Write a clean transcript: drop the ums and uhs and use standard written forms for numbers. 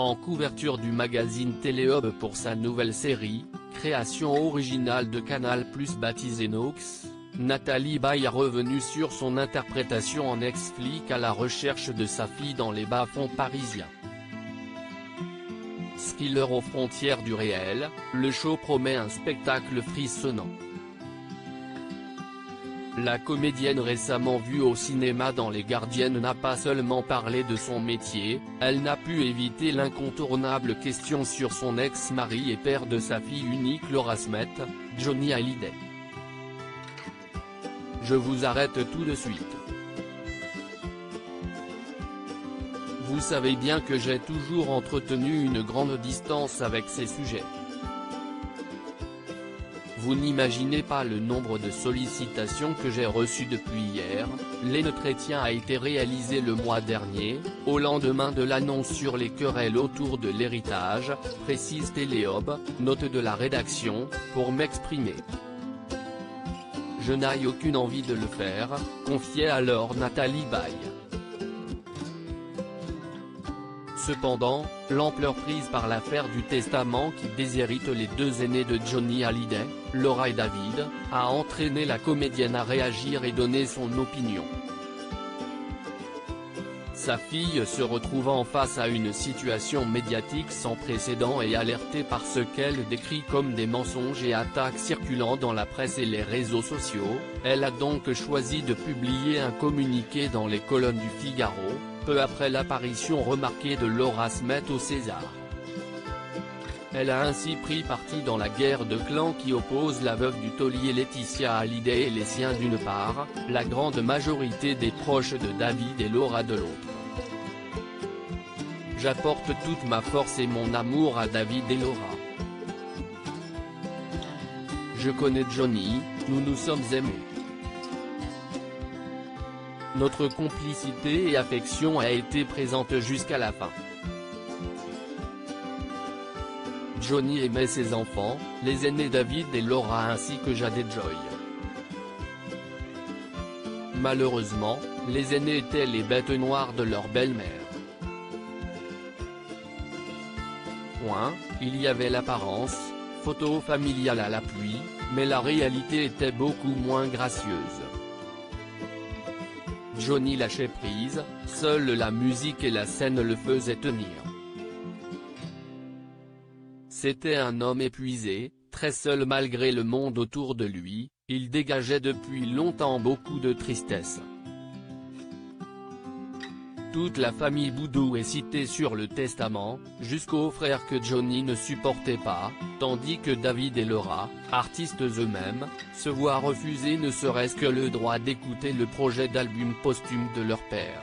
En couverture du magazine Téléhub pour sa nouvelle série, création originale de Canal+ baptisée Nox, Nathalie Baye est revenue sur son interprétation en ex-flic à la recherche de sa fille dans les bas-fonds parisiens. Thriller aux frontières du réel, le show promet un spectacle frissonnant. La comédienne récemment vue au cinéma dans Les Gardiennes n'a pas seulement parlé de son métier, elle n'a pu éviter l'incontournable question sur son ex-mari et père de sa fille unique Laura Smet, Johnny Hallyday. Je vous arrête tout de suite. Vous savez bien que j'ai toujours entretenu une grande distance avec ces sujets. Vous n'imaginez pas le nombre de sollicitations que j'ai reçues depuis hier. L'entretien a été réalisé le mois dernier, au lendemain de l'annonce sur les querelles autour de l'héritage, précise Téléhub, note de la rédaction, pour m'exprimer. Je n'ai aucune envie de le faire, confiait alors Nathalie Baye. Cependant, l'ampleur prise par l'affaire du testament qui déshérite les deux aînés de Johnny Hallyday, Laura et David, a entraîné la comédienne à réagir et donner son opinion. Sa fille se retrouvant face à une situation médiatique sans précédent et alertée par ce qu'elle décrit comme des mensonges et attaques circulant dans la presse et les réseaux sociaux, elle a donc choisi de publier un communiqué dans les colonnes du Figaro, peu après l'apparition remarquée de Laura Smet au César. Elle a ainsi pris parti dans la guerre de clans qui oppose la veuve du taulier Laetitia Hallyday et les siens d'une part, la grande majorité des proches de David et Laura de l'autre. J'apporte toute ma force et mon amour à David et Laura. Je connais Johnny, nous nous sommes aimés. Notre complicité et affection a été présente jusqu'à la fin. Johnny aimait ses enfants, les aînés David et Laura ainsi que Jade et Joy. Malheureusement, les aînés étaient les bêtes noires de leur belle-mère. Il y avait l'apparence, photo familiale à l'appui, mais la réalité était beaucoup moins gracieuse. Johnny lâchait prise, seule la musique et la scène le faisaient tenir. C'était un homme épuisé, très seul malgré le monde autour de lui, il dégageait depuis longtemps beaucoup de tristesse. Toute la famille Boudou est citée sur le testament, jusqu'aux frères que Johnny ne supportait pas, tandis que David et Laura, artistes eux-mêmes, se voient refuser ne serait-ce que le droit d'écouter le projet d'album posthume de leur père.